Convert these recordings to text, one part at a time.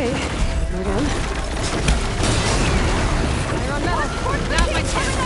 Okay, go again. Fire on metal. Now's my chance.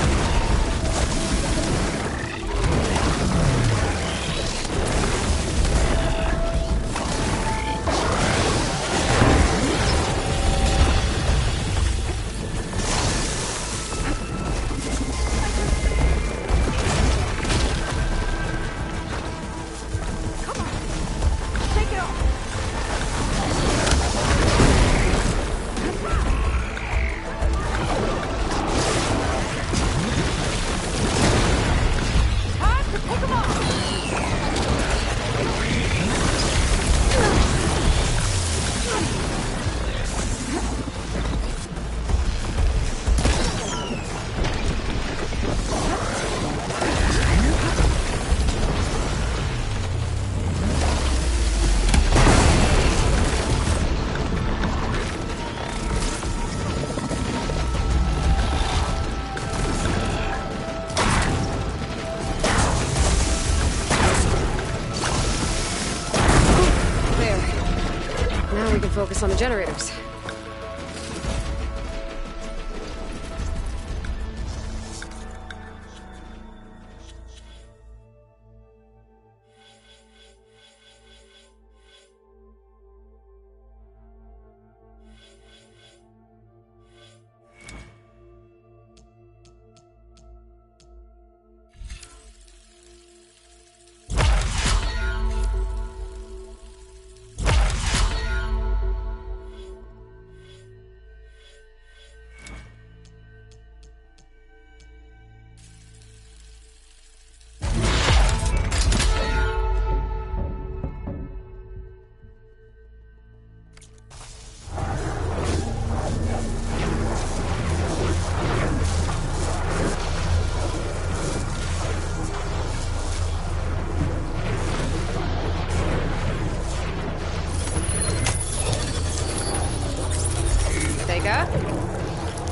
Focus on the generators.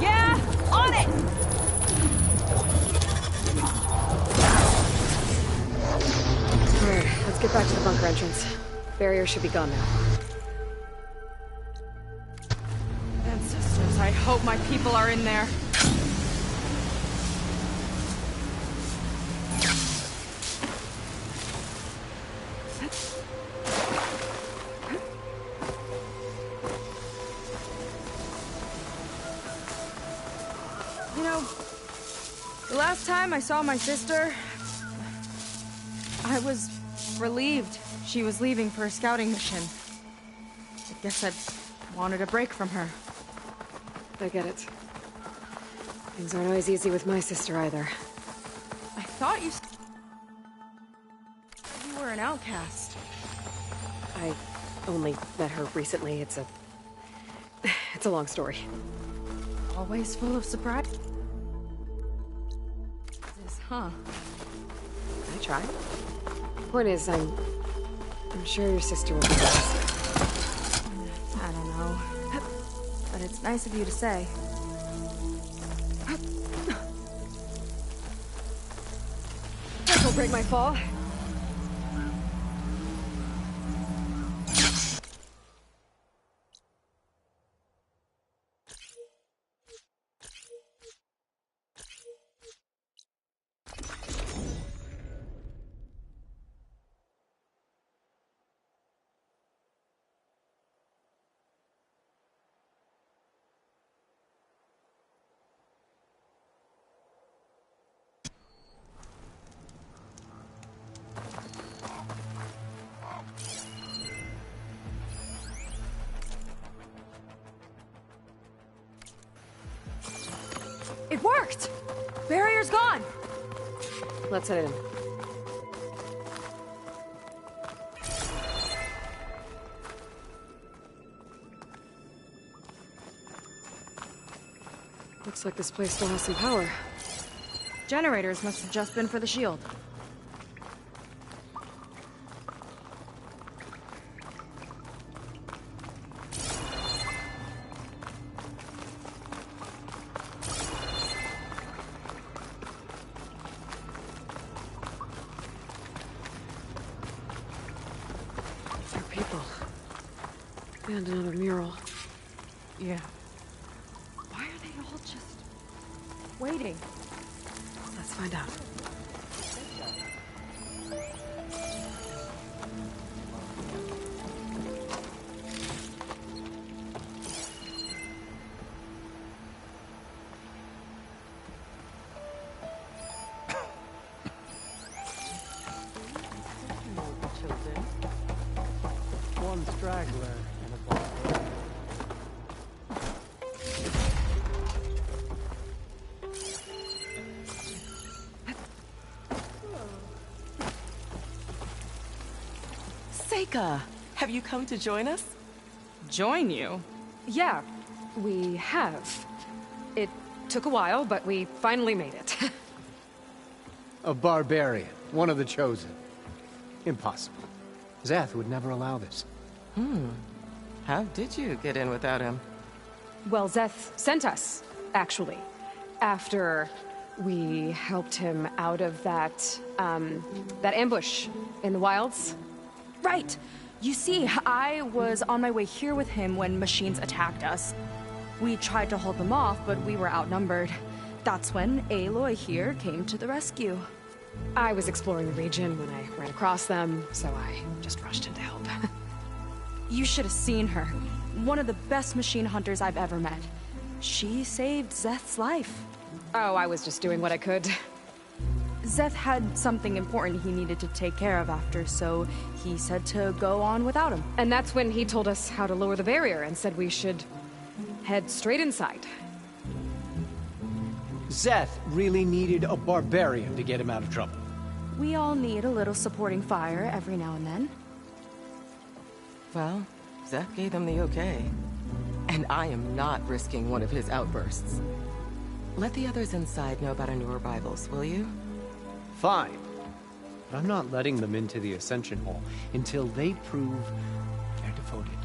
Yeah, on it! Alright, let's get back to the bunker entrance. Barrier should be gone now. Ancestors, I hope my people are in there. You know, the last time I saw my sister, I was relieved she was leaving for a scouting mission. I guess I wanted a break from her. I get it. Things aren't always easy with my sister either. I thought you were an outcast. I only met her recently. It's a long story. Always full of surprise. Huh? I tried. Point is, I'm sure your sister will be nice. I don't know. But it's nice of you to say. This will break my fall. It worked! Barrier's gone! Let's head in. Looks like this place still has some power. Generators must have just been for the shield. There are people. And another mural. Yeah. Why are they all just waiting? Let's find out. One straggler and a ball. Seika, have you come to join us? Join you? Yeah, we have. It took a while, but we finally made it. A barbarian, one of the chosen. Impossible. Zeth would never allow this. How did you get in without him? Well, Zeth sent us, actually. After we helped him out of that ambush in the wilds. Right. You see, I was on my way here with him when machines attacked us. We tried to hold them off, but we were outnumbered. That's when Aloy here came to the rescue. I was exploring the region when I ran across them, so I just rushed in to help. You should have seen her. One of the best machine hunters I've ever met. She saved Zeth's life. Oh, I was just doing what I could. Zeth had something important he needed to take care of after, so he said to go on without him. And that's when he told us how to lower the barrier and said we should head straight inside. Zeth really needed a barbarian to get him out of trouble. We all need a little supporting fire every now and then. Well, Zeth gave them the okay. And I am not risking one of his outbursts. Let the others inside know about our new arrivals, will you? Fine. But I'm not letting them into the Ascension Hall until they prove they're devoted.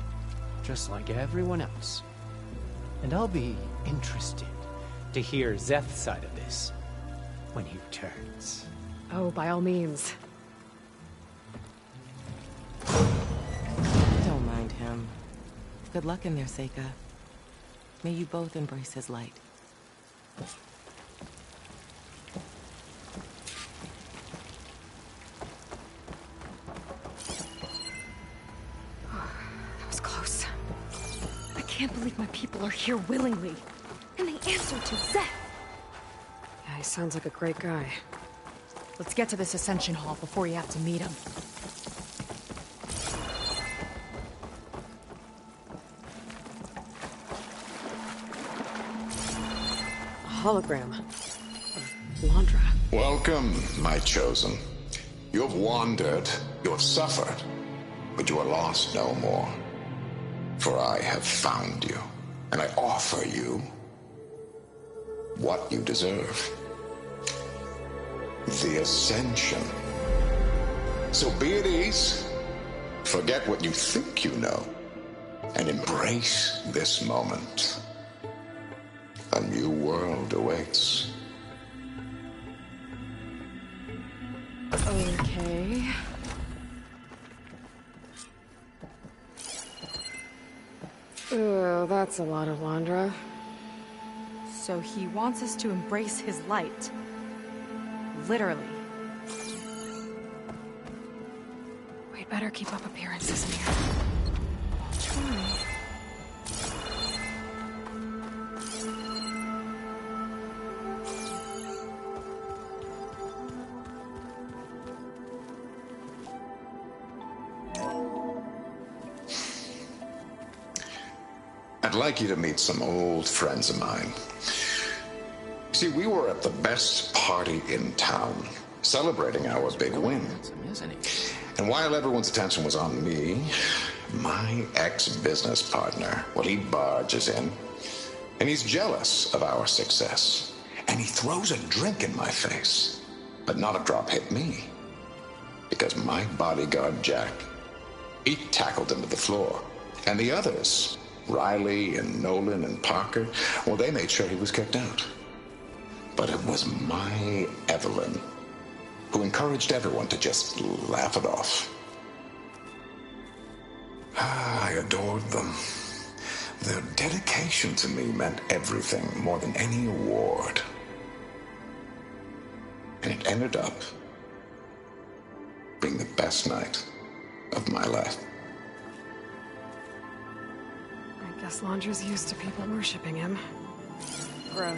Just like everyone else. And I'll be interested to hear Zeth's side of this when he returns. Oh, by all means. Don't mind him. Good luck in there, Seika. May you both embrace his light. That was close. I can't believe my people are here willingly. And they answered to Zeth. Yeah, he sounds like a great guy. Let's get to this Ascension Hall before you have to meet him. A hologram of Landra. Welcome, my chosen. You have wandered, you have suffered, but you are lost no more. For I have found you, and I offer you what you deserve. The Ascension. So be at ease, forget what you think you know, and embrace this moment. A new world awaits. Okay. Oh, that's a lot of Landra. So he wants us to embrace his light. Literally. We'd better keep up appearances in here. I'd like you to meet some old friends of mine. See, we were at the best party in town, celebrating our big win. Isn't he? And while everyone's attention was on me, my ex-business partner, well, he barges in, and he's jealous of our success. And he throws a drink in my face, but not a drop hit me. Because my bodyguard, Jack, he tackled him to the floor. And the others, Riley and Nolan and Parker, well, they made sure he was kicked out. But it was my Evelyn who encouraged everyone to just laugh it off. I adored them. Their dedication to me meant everything, more than any award. And it ended up being the best night of my life. I guess Londra's used to people worshipping him. Gross.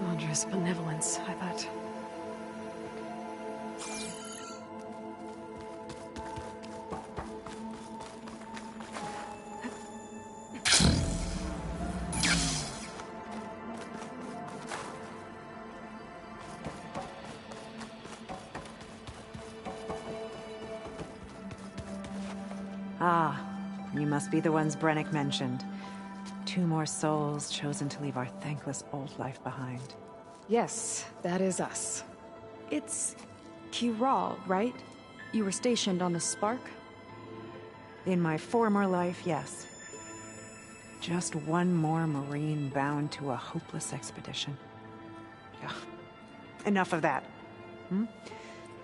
Londra's benevolence, I thought. Ah, you must be the ones Brennick mentioned. 2 more souls chosen to leave our thankless old life behind. Yes, that is us. It's Kiral, right? You were stationed on the Spark? In my former life, yes. Just one more Marine bound to a hopeless expedition. Ugh. Enough of that.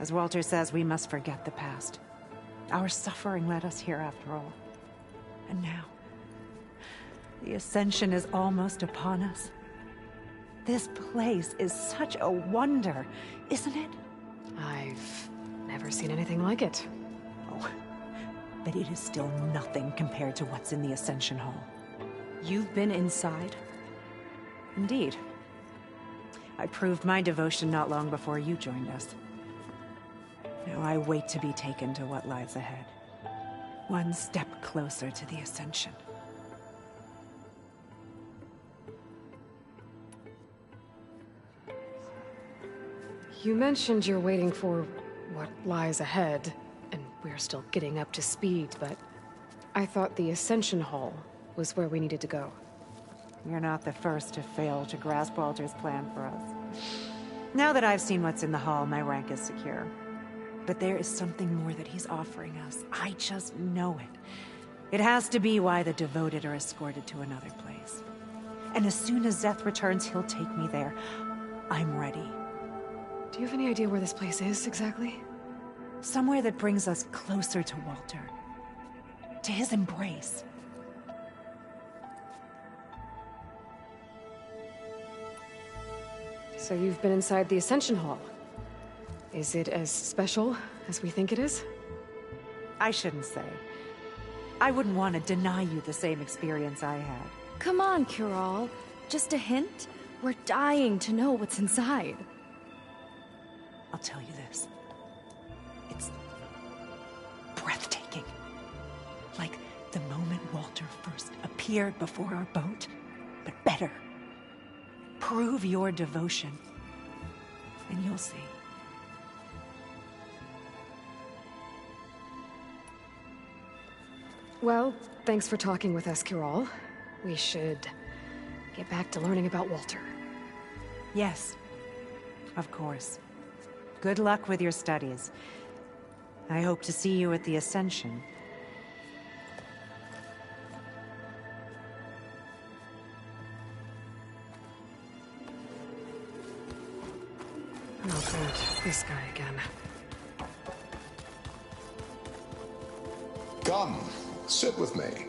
As Walter says, we must forget the past. Our suffering led us here after all. And now, the Ascension is almost upon us. This place is such a wonder, isn't it? I've never seen anything like it. Oh, but it is still nothing compared to what's in the Ascension Hall. You've been inside? Indeed. I proved my devotion not long before you joined us. Now I wait to be taken to what lies ahead. One step closer to the Ascension. You mentioned you're waiting for what lies ahead, and we're still getting up to speed, but I thought the Ascension Hall was where we needed to go. You're not the first to fail to grasp Walter's plan for us. Now that I've seen what's in the hall, my rank is secure. But there is something more that he's offering us. I just know it. It has to be why the devoted are escorted to another place. And as soon as Szeth returns, he'll take me there. I'm ready. Do you have any idea where this place is, exactly? Somewhere that brings us closer to Walter. To his embrace. So you've been inside the Ascension Hall. Is it as special as we think it is? I shouldn't say. I wouldn't want to deny you the same experience I had. Come on, Kiral. Just a hint? We're dying to know what's inside. I'll tell you this. It's breathtaking. Like the moment Walter first appeared before our boat, but better. Prove your devotion, and you'll see. Well, thanks for talking with us, Kiral. We should get back to learning about Walter. Yes, of course. Good luck with your studies. I hope to see you at the Ascension. Oh, great. This guy again. Come, sit with me.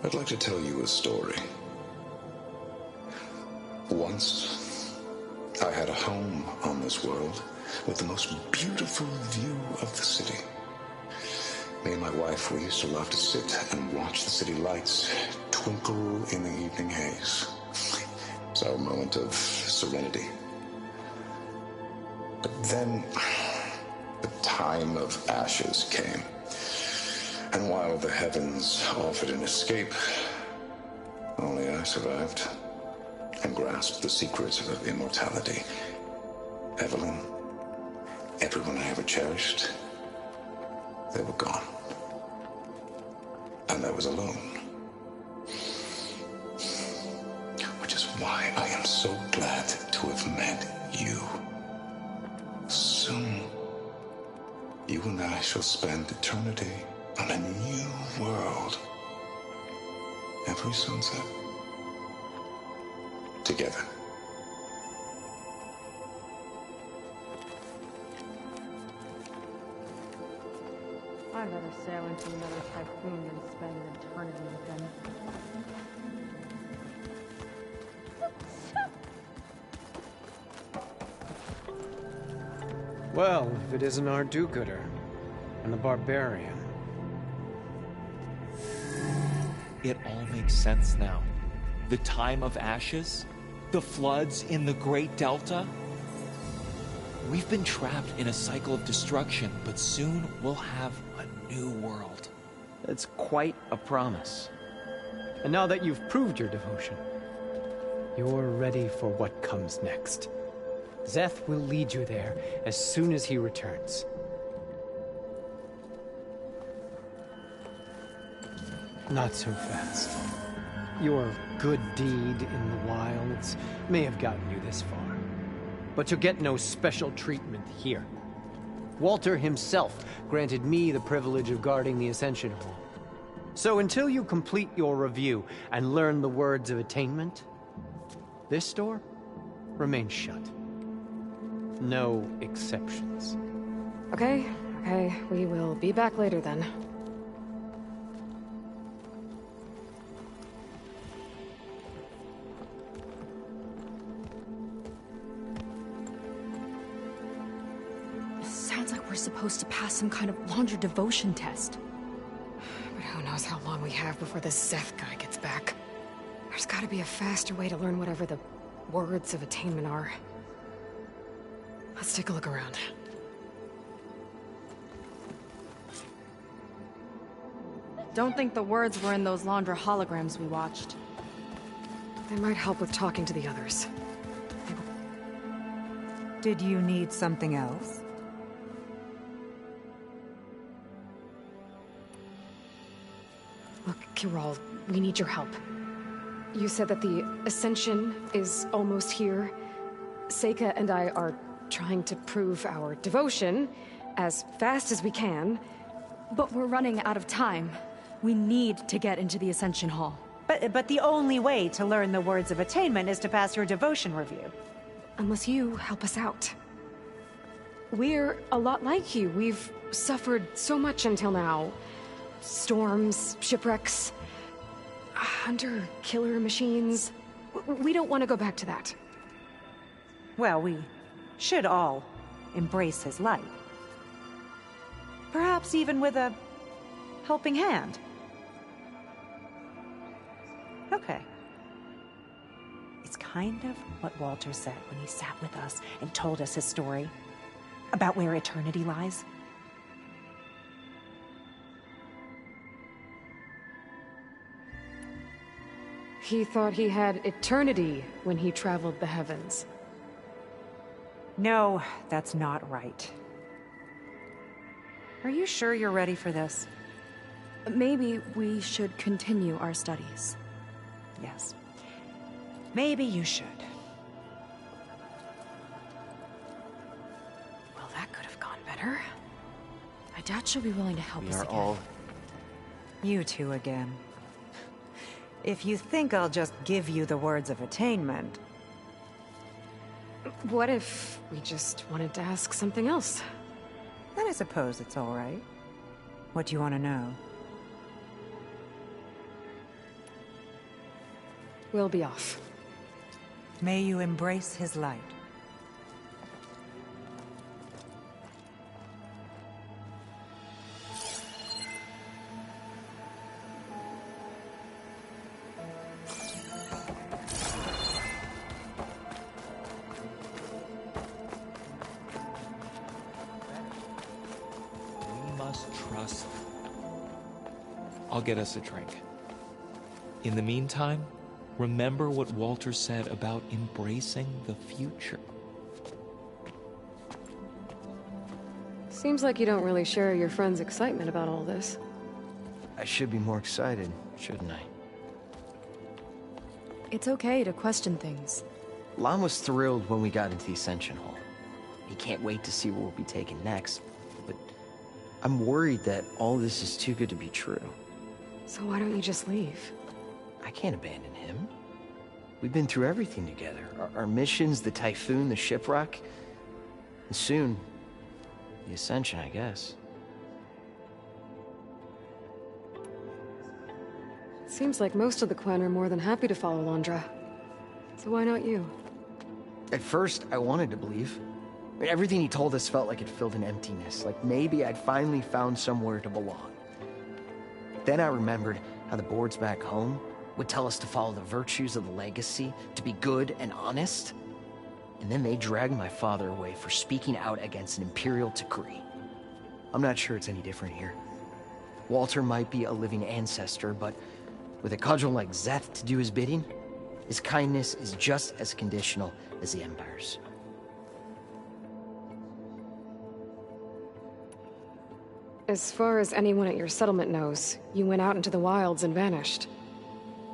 I'd like to tell you a story. Once, I had a home on this world with the most beautiful view of the city. Me and my wife, we used to love to sit and watch the city lights twinkle in the evening haze. It's our moment of serenity. But then, the time of ashes came. And while the heavens offered an escape, only I survived and grasped the secrets of immortality. Evelyn, everyone I ever cherished, they were gone. And I was alone. Which is why I am so glad to have met you. Soon, you and I shall spend eternity on a new world. Every sunset. Together. I'd rather sail into another typhoon than spend an eternity with them. Well, if it isn't our do-gooder and the barbarian. It all makes sense now. The time of ashes, the floods in the Great Delta. We've been trapped in a cycle of destruction, but soon we'll have a new world. That's quite a promise. And now that you've proved your devotion, you're ready for what comes next. Szeth will lead you there as soon as he returns. Not so fast. Your good deed in the wilds may have gotten you this far, but you'll get no special treatment here. Walter himself granted me the privilege of guarding the Ascension Hall. So until you complete your review and learn the words of attainment, this door remains shut. No exceptions. Okay, we will be back later then. Sounds like we're supposed to pass some kind of laundry devotion test. But who knows how long we have before this Szeth guy gets back. There's gotta be a faster way to learn whatever the words of attainment are. Let's take a look around. Don't think the words were in those Laundra holograms we watched. They might help with talking to the others. Did you need something else? Look, Kiral, we need your help. You said that the Ascension is almost here. Seika and I are trying to prove our devotion as fast as we can. But we're running out of time. We need to get into the Ascension Hall. But the only way to learn the words of attainment is to pass your devotion review. Unless you help us out. We're a lot like you. We've suffered so much until now. Storms, shipwrecks, hunter-killer machines. We don't want to go back to that. Well, we should all embrace his light. Perhaps even with a helping hand. Okay. It's kind of what Walter said when he sat with us and told us his story about where eternity lies. He thought he had eternity when he traveled the heavens. No, that's not right. Are you sure you're ready for this? Maybe we should continue our studies. Yes. Maybe you should. Well, that could have gone better. I doubt she'll be willing to help us again. You two again. If you think I'll just give you the words of attainment... What if we just wanted to ask something else? Then I suppose it's all right. What do you want to know? We'll be off. May you embrace his light. Just trust. I'll get us a drink. In the meantime, remember what Walter said about embracing the future. Seems like you don't really share your friend's excitement about all this. I should be more excited, shouldn't I? It's okay to question things. Lon was thrilled when we got into the Ascension Hall. He can't wait to see where we'll be taken next, but I'm worried that all this is too good to be true. So why don't you just leave? I can't abandon him. We've been through everything together. Our missions, the Typhoon, the shipwreck, and soon, the Ascension, I guess. Seems like most of the Quen are more than happy to follow Londra. So why not you? At first, I wanted to believe. I mean, everything he told us felt like it filled an emptiness, like maybe I'd finally found somewhere to belong. Then I remembered how the boards back home would tell us to follow the virtues of the legacy, to be good and honest. And then they dragged my father away for speaking out against an Imperial decree. I'm not sure it's any different here. Walter might be a living ancestor, but with a cudgel like Szeth to do his bidding, his kindness is just as conditional as the Empire's. As far as anyone at your settlement knows, you went out into the wilds and vanished.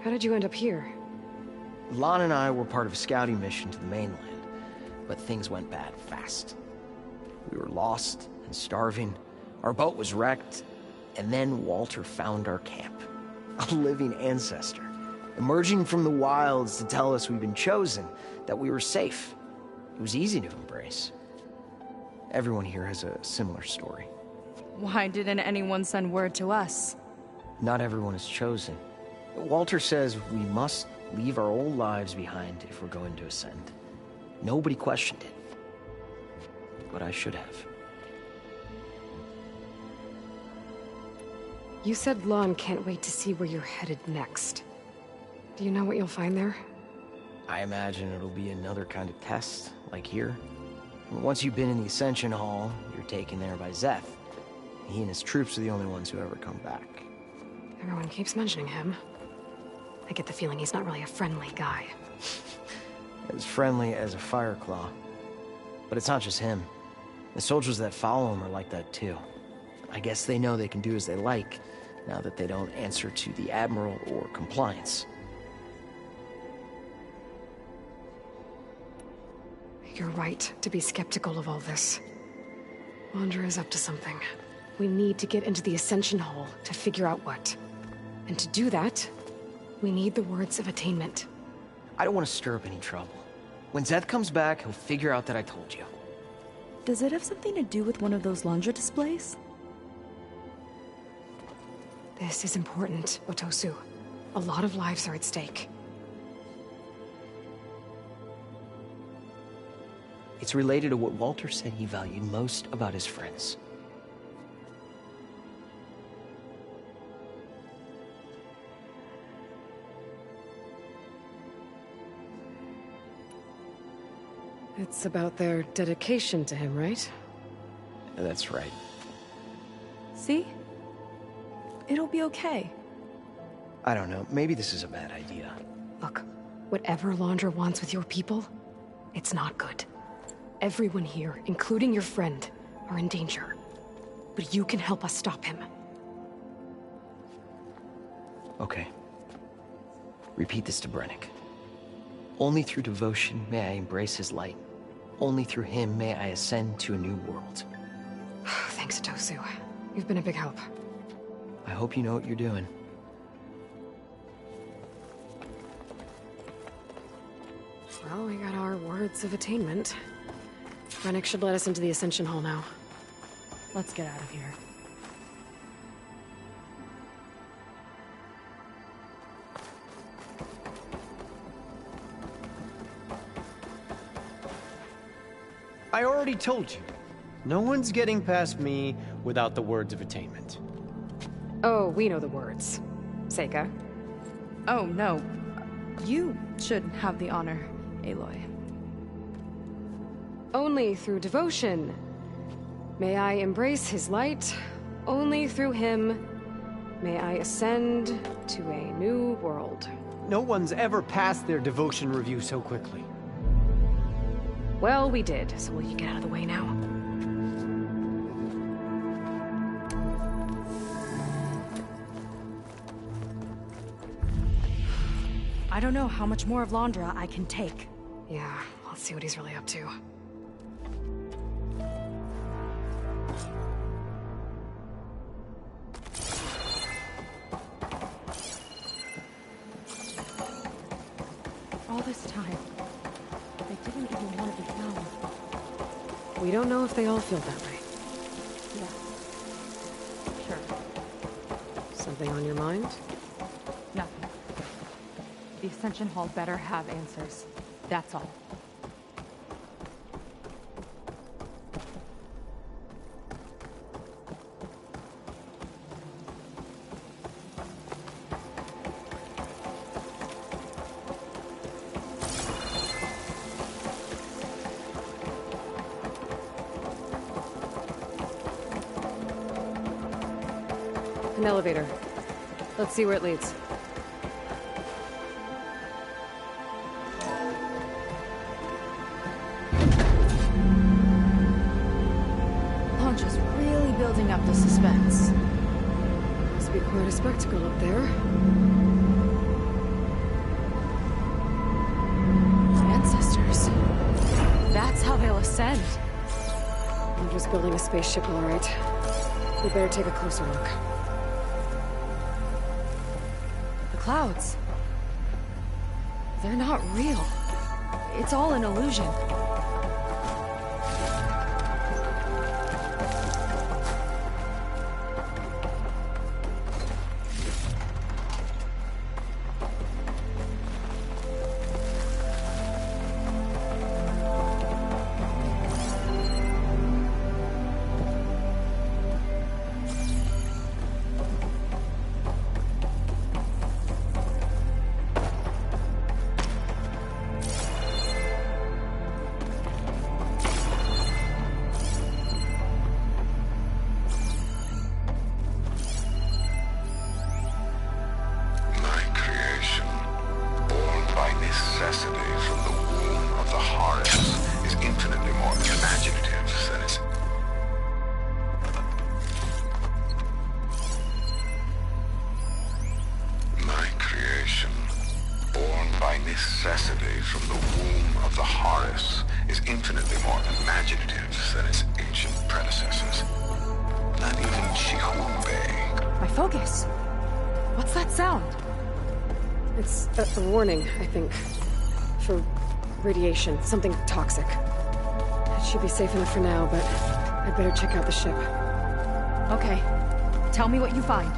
How did you end up here? Lon and I were part of a scouting mission to the mainland, but things went bad fast. We were lost and starving, our boat was wrecked, and then Walter found our camp. A living ancestor, emerging from the wilds to tell us we'd been chosen, that we were safe. It was easy to embrace. Everyone here has a similar story. Why didn't anyone send word to us? Not everyone is chosen. Walter says we must leave our old lives behind if we're going to ascend. Nobody questioned it. But I should have. You said Lon can't wait to see where you're headed next. Do you know what you'll find there? I imagine it'll be another kind of test, like here. Once you've been in the Ascension Hall, you're taken there by Szeth. He and his troops are the only ones who ever come back. Everyone keeps mentioning him. I get the feeling he's not really a friendly guy. As friendly as a Fireclaw. But it's not just him. The soldiers that follow him are like that too. I guess they know they can do as they like, now that they don't answer to the Admiral or compliance. You're right to be skeptical of all this. Londra is up to something. We need to get into the Ascension Hall to figure out what. And to do that, we need the words of attainment. I don't want to stir up any trouble. When Szeth comes back, he'll figure out that I told you. Does it have something to do with one of those Londra displays? This is important, Otosu. A lot of lives are at stake. It's related to what Walter said he valued most about his friends. It's about their dedication to him, right? That's right. See? It'll be okay. I don't know. Maybe this is a bad idea. Look, whatever Londra wants with your people, it's not good. Everyone here, including your friend, are in danger. But you can help us stop him. Okay. Repeat this to Brennick. Only through devotion may I embrace his light. Only through him may I ascend to a new world. Thanks, Otosu. You've been a big help. I hope you know what you're doing. Well, we got our words of attainment. Brennick should let us into the Ascension Hall now. Let's get out of here. I already told you. No one's getting past me without the words of attainment. Oh, we know the words. Seika. Oh, no. You should have the honor, Aloy. Only through devotion may I embrace his light. Only through him may I ascend to a new world. No one's ever passed their devotion review so quickly. Well, we did, so will you get out of the way now? I don't know how much more of Londra I can take. Yeah, let's see what he's really up to. All this time, they didn't even want to be found. We don't know if they all feel that way. Yeah. Sure. Something on your mind? Nothing. The Ascension Hall better have answers. That's all. An elevator. Let's see where it leads. Londra's really building up the suspense. Must be quite a spectacle up there. Ancestors. That's how they'll ascend. I'm just building a spaceship, all right. We better take a closer look. The clouds. They're not real. It's all an illusion. Necessity from the womb of the Horus is infinitely more imaginative than its ancient predecessors. Not even Chihumbe. My focus. What's that sound? It's a warning, I think. For radiation, something toxic. It should be safe enough for now, but I'd better check out the ship. Okay. Tell me what you find.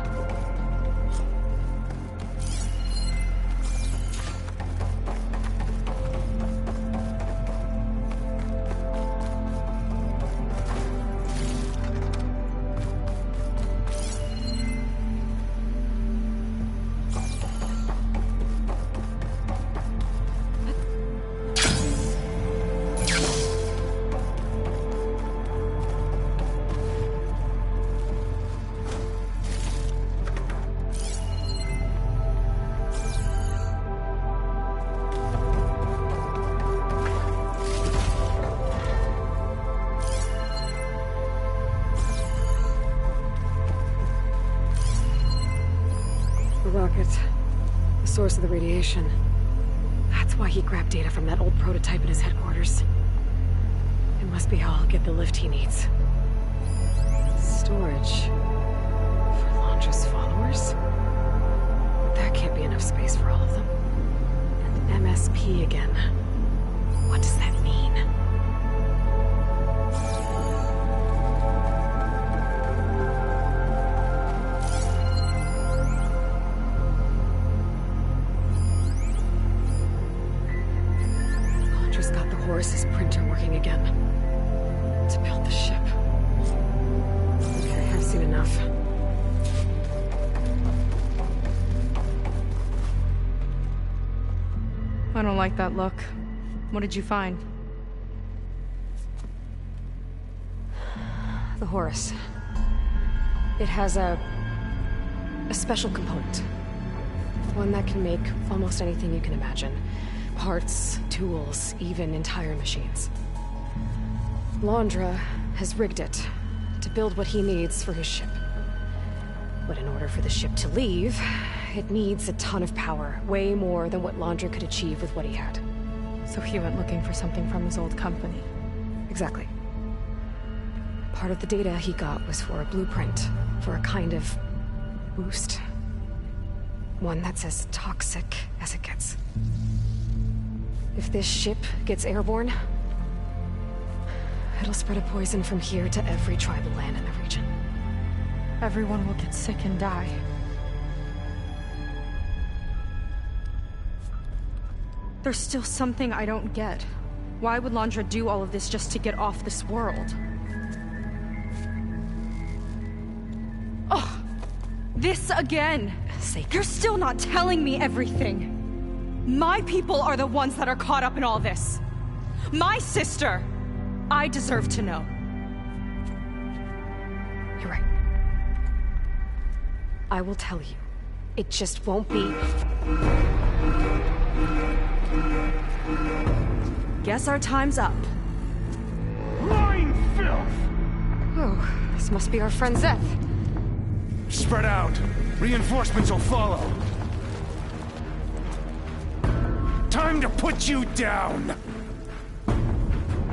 The source of the radiation. That's why he grabbed data from that old prototype in his headquarters. It must be how I'll get the lift he needs. Storage. For Londra's followers? That can't be enough space for all of them. And MSP again. What does that mean? Horus's printer working again. To build the ship. Okay, I've seen enough. I don't like that look. What did you find? The Horus. It has a special component. One that can make almost anything you can imagine. Parts, tools, even entire machines. Londra has rigged it to build what he needs for his ship. But in order for the ship to leave, it needs a ton of power, way more than what Londra could achieve with what he had. So he went looking for something from his old company. Exactly. Part of the data he got was for a blueprint, for a kind of boost. One that's as toxic as it gets. If this ship gets airborne, it'll spread a poison from here to every tribal land in the region. Everyone will get sick and die. There's still something I don't get. Why would Londra do all of this just to get off this world? Oh, this again! You're still not telling me everything. My people are the ones that are caught up in all this. My sister! I deserve to know. You're right. I will tell you. It just won't be... Guess our time's up. Lying filth! Oh, this must be our friend Zeth. Spread out. Reinforcements will follow. Time to put you down!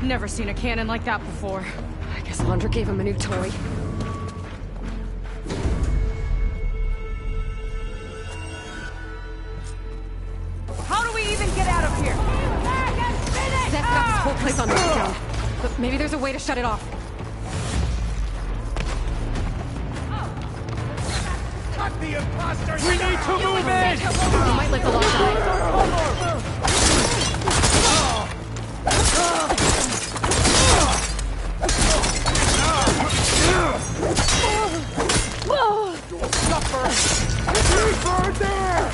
Never seen a cannon like that before. I guess Londra gave him a new toy. How do we even get out of here? Zeth got this whole place on lockdown. But maybe there's a way to shut it off. Cut the imposters! We need to move in! He might live the long time. Burn there!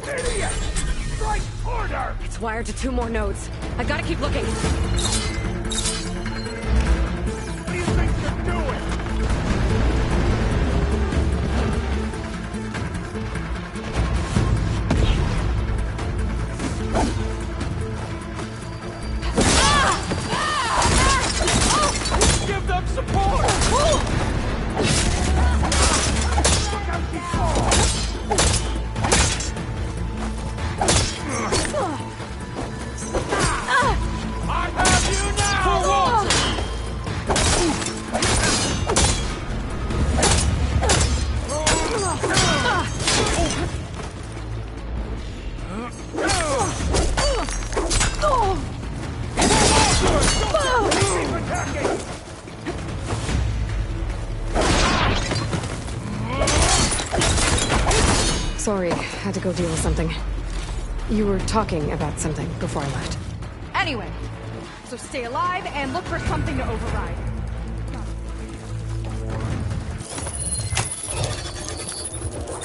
Idiot! Strike order! It's wired to 2 more nodes. I gotta keep looking. What do you think you're doing? Give them support! Look out, she falls! I have you now! Keep attacking! Sorry, had to go deal with something. You were talking about something before I left. Anyway, so stay alive and look for something to override.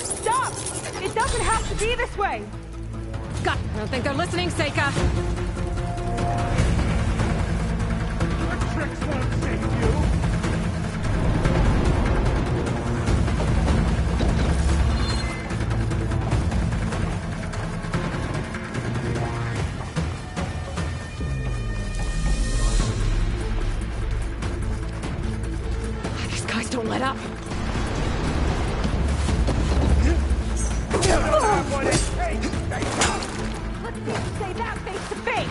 Stop! It doesn't have to be this way! God, I don't think they're listening, Seika! Your tricks won't save you! These guys don't let up. You don't have what it takes! Let's see you say that face to face!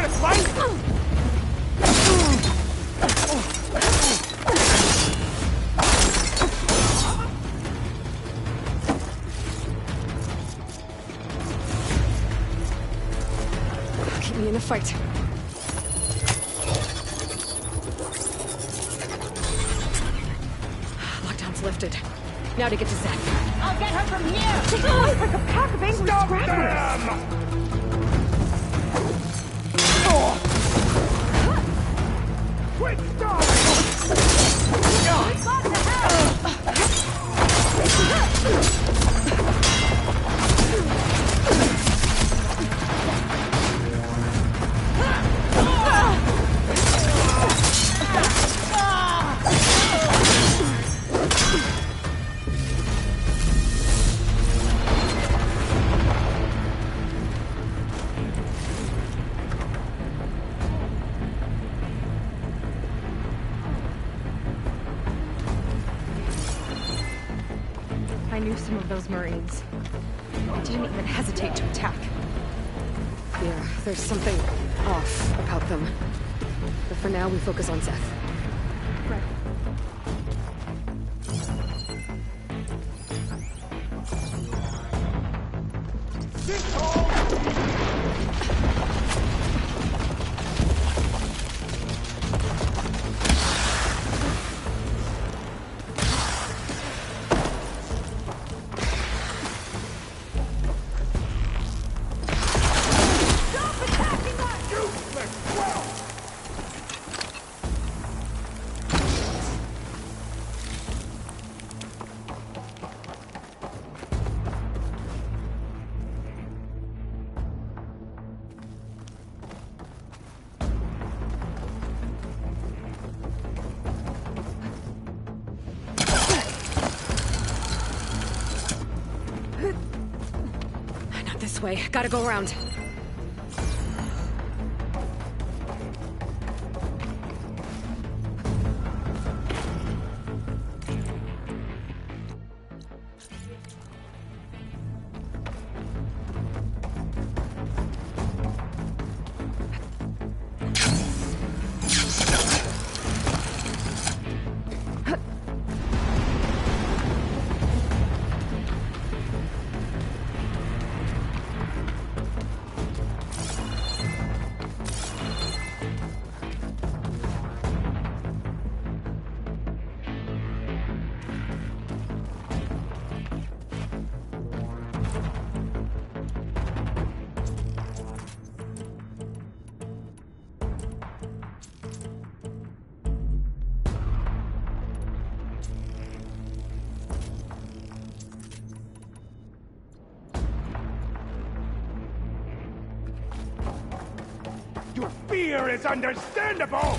want to fight? Keep me in the fight. Lockdown's lifted. Now to get to Zeth. I'll get her from here! It's like a pack of angry scrabblers. Quick, stop! What the hell? I knew some of those Marines. I didn't even hesitate to attack. Yeah, there's something off about them. But for now, we focus on Zeth. Right. Not this way. Gotta go around. Your fear is understandable!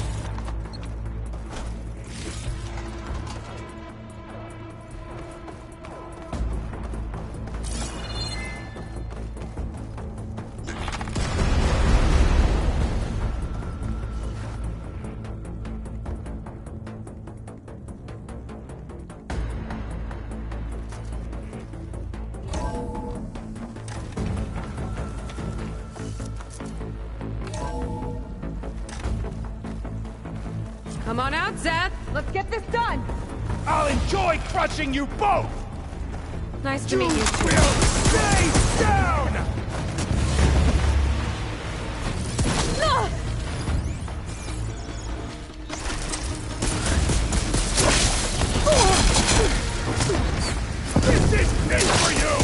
Come on out, Zeth! Let's get this done! I'll enjoy crushing you both! Nice to meet you. Will stay down! This is it for you!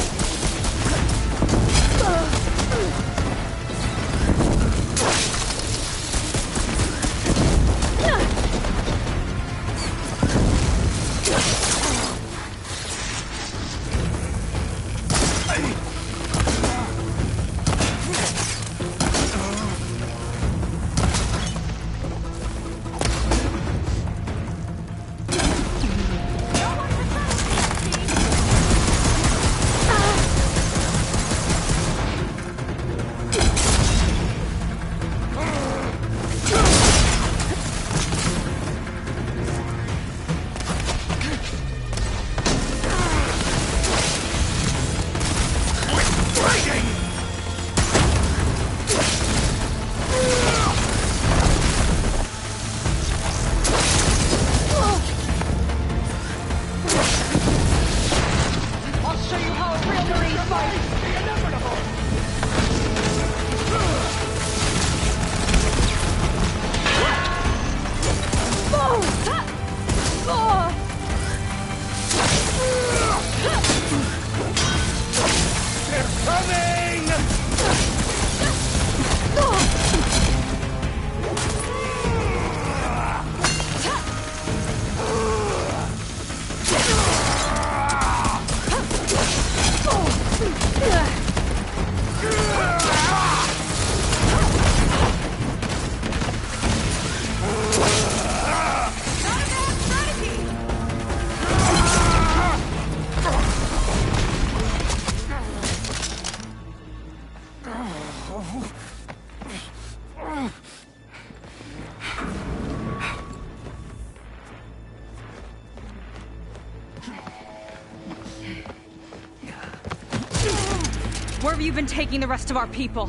you been taking the rest of our people?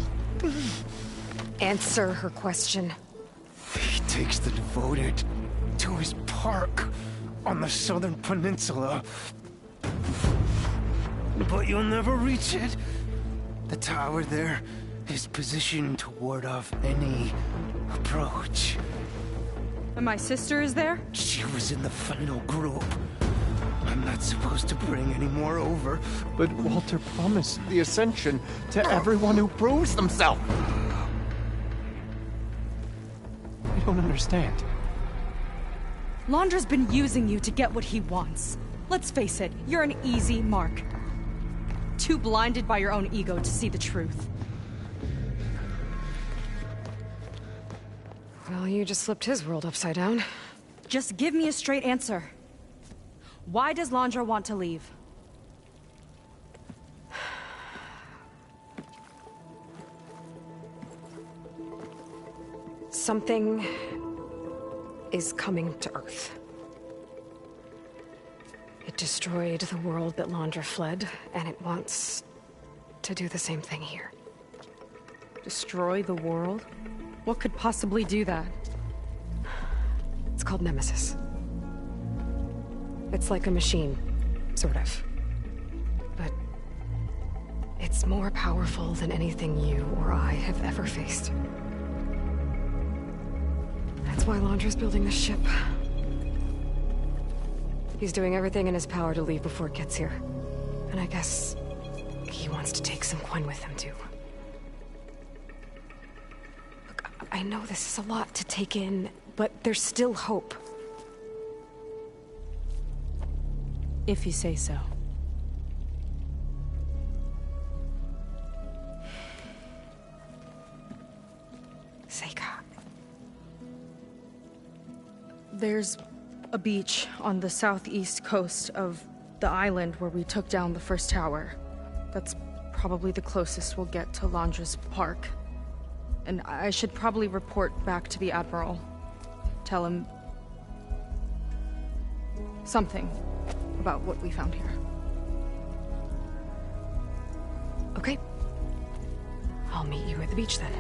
Answer her question. He takes the devoted to his park on the southern peninsula. But you'll never reach it. The tower there is positioned to ward off any approach. And my sister is there? She was in the final group. I'm not supposed to bring any more over. But Walter promised the Ascension to everyone who proves themselves. I don't understand. Londra's been using you to get what he wants. Let's face it, you're an easy mark. Too blinded by your own ego to see the truth. Well, you just flipped his world upside down. Just give me a straight answer. Why does Londra want to leave? Something is coming to Earth. It destroyed the world that Londra fled, and it wants to do the same thing here. Destroy the world? What could possibly do that? It's called Nemesis. It's like a machine, sort of. But it's more powerful than anything you or I have ever faced. That's why Londra's building this ship. He's doing everything in his power to leave before it gets here. And I guess he wants to take some Quen with him, too. Look, I know this is a lot to take in, but there's still hope. If you say so. Seika. There's a beach on the southeast coast of the island where we took down the first tower. That's probably the closest we'll get to Londra's park. And I should probably report back to the Admiral. Tell him something about what we found here. Okay. I'll meet you at the beach then.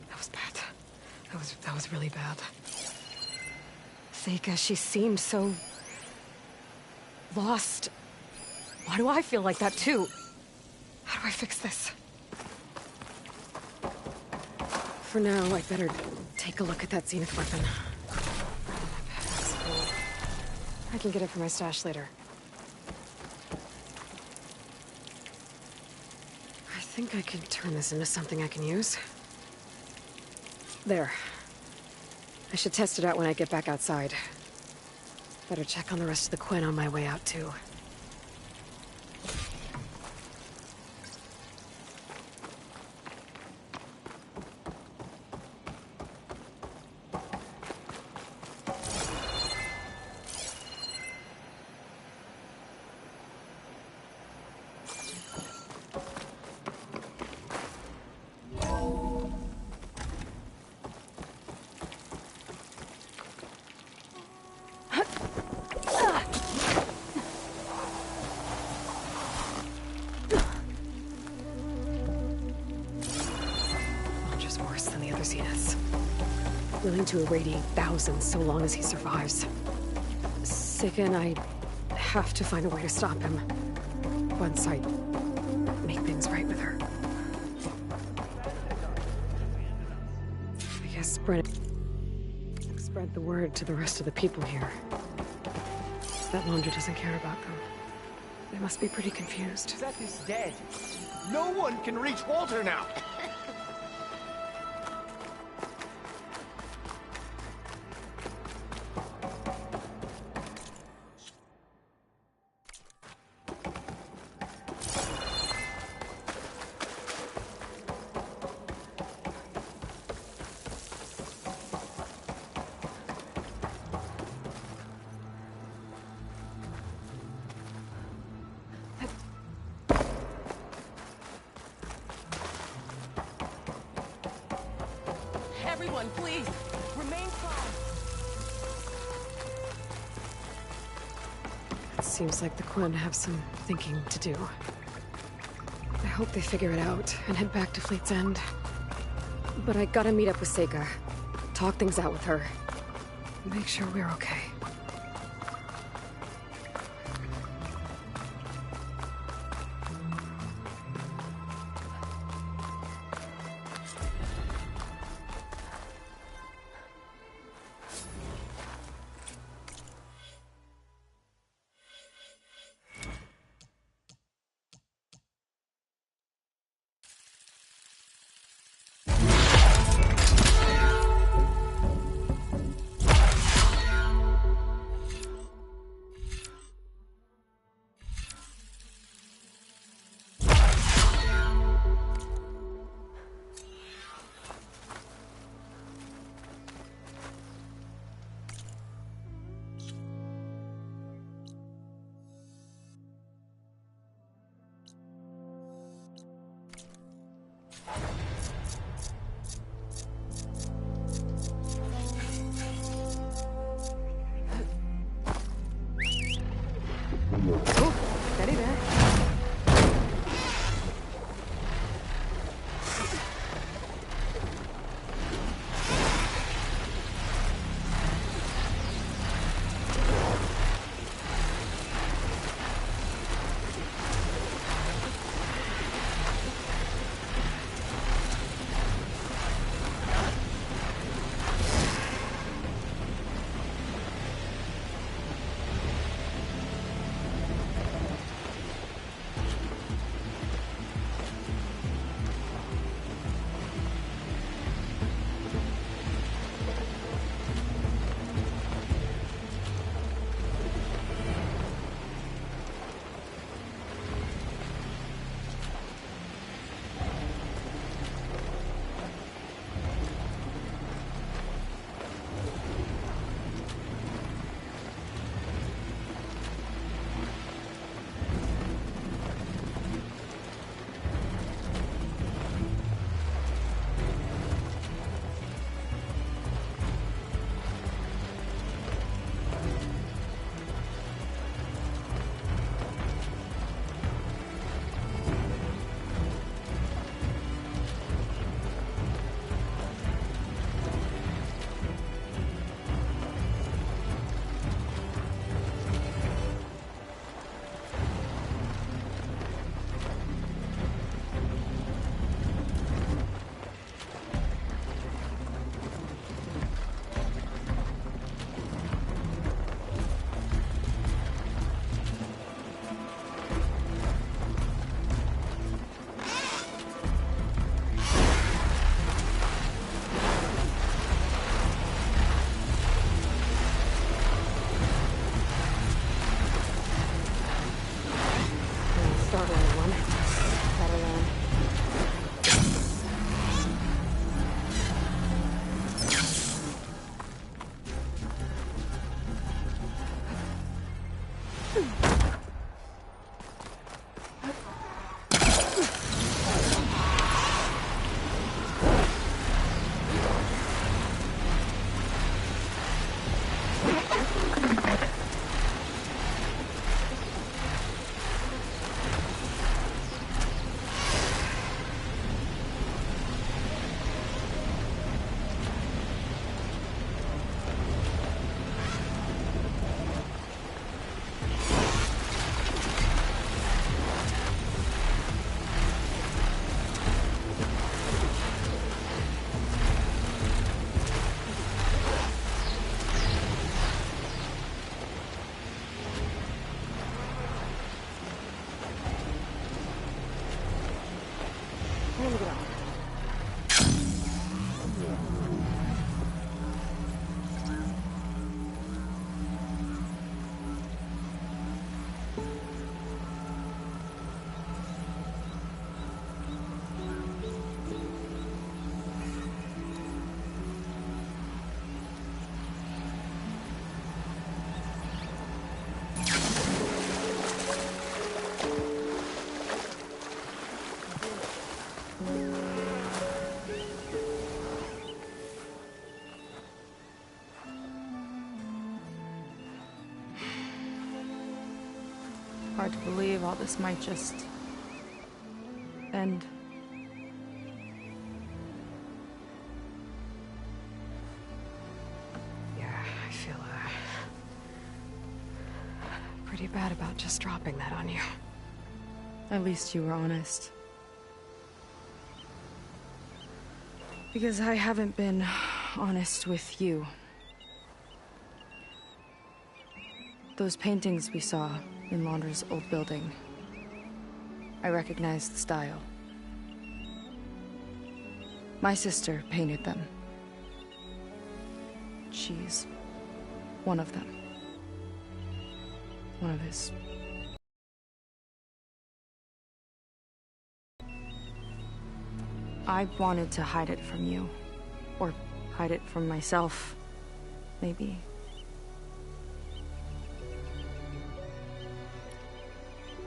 That was bad. That was really bad. Seika, she seemed so lost. Why do I feel like that too? How do I fix this? For now, I'd better take a look at that Zenith weapon. I can get it from my stash later. I think I can turn this into something I can use. There. I should test it out when I get back outside. Better check on the rest of the Quen on my way out, too. Willing to irradiate thousands so long as he survives. Seika and I have to find a way to stop him. Once I make things right with her. I guess spread the word to the rest of the people here. That Londra doesn't care about them. They must be pretty confused. Seth is dead. No one can reach Walter now. Everyone, please, remain calm. It seems like the Quen have some thinking to do. I hope they figure it out and head back to Fleet's End. But I gotta meet up with Seika. Talk things out with her. Make sure we're okay. Steady there. Hard to believe all this might just end. Yeah, I feel pretty bad about just dropping that on you. At least you were honest. Because I haven't been honest with you. Those paintings we saw in Laundra's old building, I recognized the style. My sister painted them. She's one of them. One of his. I wanted to hide it from you. Or hide it from myself, maybe.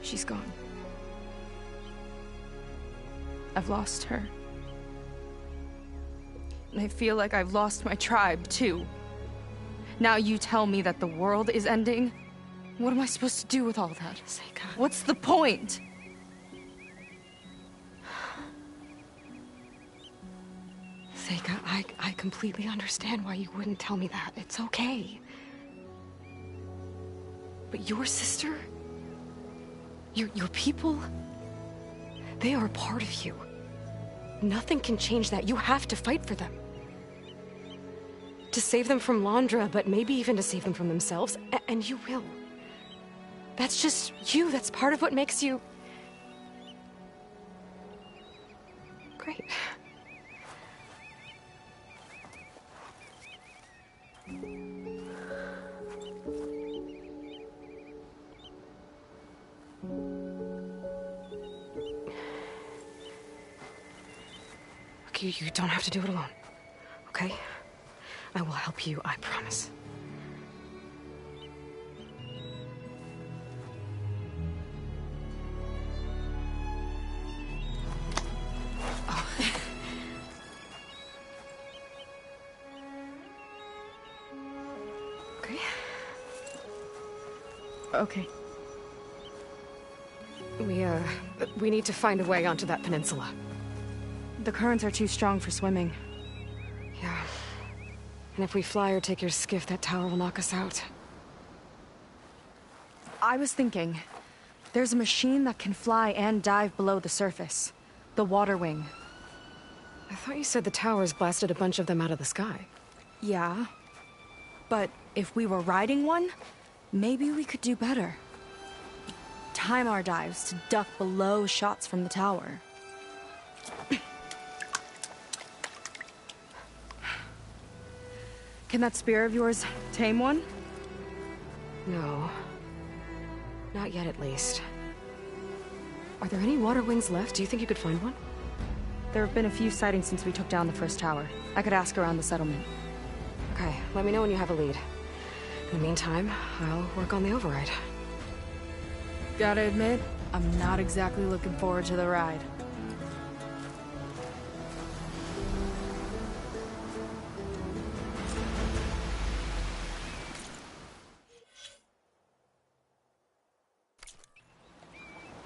She's gone. I've lost her. And I feel like I've lost my tribe, too. Now you tell me that the world is ending? What am I supposed to do with all that? Seika. What's the point? Seika, I completely understand why you wouldn't tell me that. It's okay. But your sister? Your people? They are a part of you. Nothing can change that. You have to fight for them. To save them from Laundra, but maybe even to save them from themselves. And you will. That's just you. That's part of what makes you... great. You don't have to do it alone, okay? I will help you, I promise. Oh. Okay. Okay. We need to find a way onto that peninsula. The currents are too strong for swimming. Yeah. And if we fly or take your skiff, that tower will knock us out. I was thinking, there's a machine that can fly and dive below the surface. The Water Wing. I thought you said the towers blasted a bunch of them out of the sky. Yeah. But if we were riding one, maybe we could do better. Time our dives to duck below shots from the tower. Can that spear of yours tame one? No. Not yet, at least. Are there any water wings left? Do you think you could find one? There have been a few sightings since we took down the first tower. I could ask around the settlement. Okay, let me know when you have a lead. In the meantime, I'll work on the override. Gotta admit, I'm not exactly looking forward to the ride.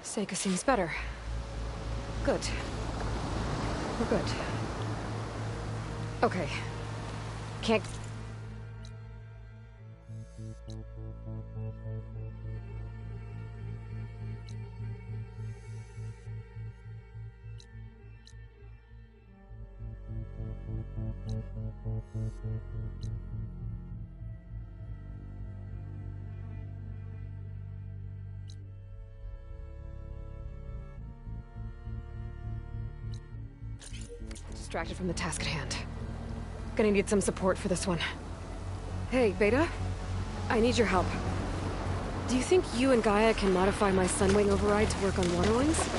Seika seems better. Good. We're good. Okay. Can't... Distracted from the task at hand. Gonna need some support for this one. Hey, Beta? I need your help. Do you think you and Gaia can modify my Sunwing override to work on water wings?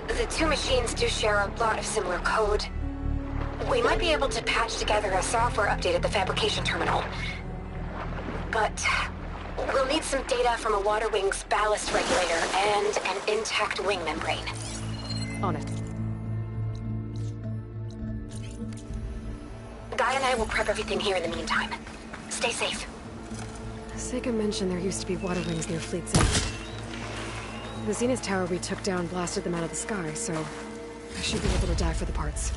The two machines do share a lot of similar code. We might be able to patch together a software update at the fabrication terminal. But we'll need some data from a water wing's ballast regulator and an intact wing membrane. On it. Gaia and I will prep everything here in the meantime. Stay safe. Seika mentioned there used to be water wings near Fleet's Edge. The Zenith Tower we took down blasted them out of the sky, so I should be able to dive for the parts.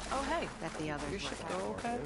Oh, hey. That the others Your ship go okay?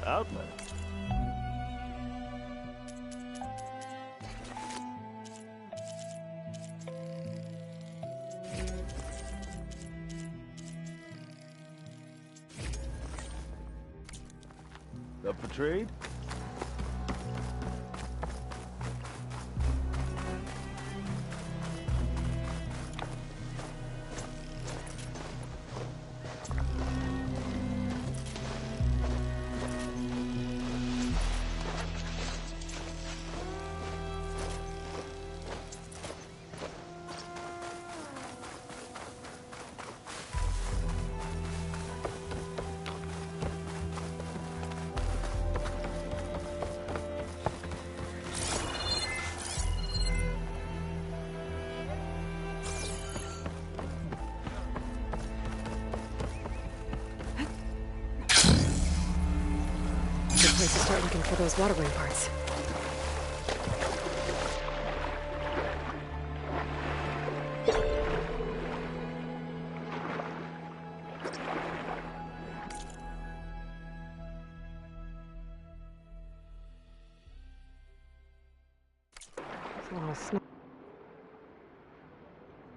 Outlet. Up for trade? Good place to start looking for those water wing parts. It's a little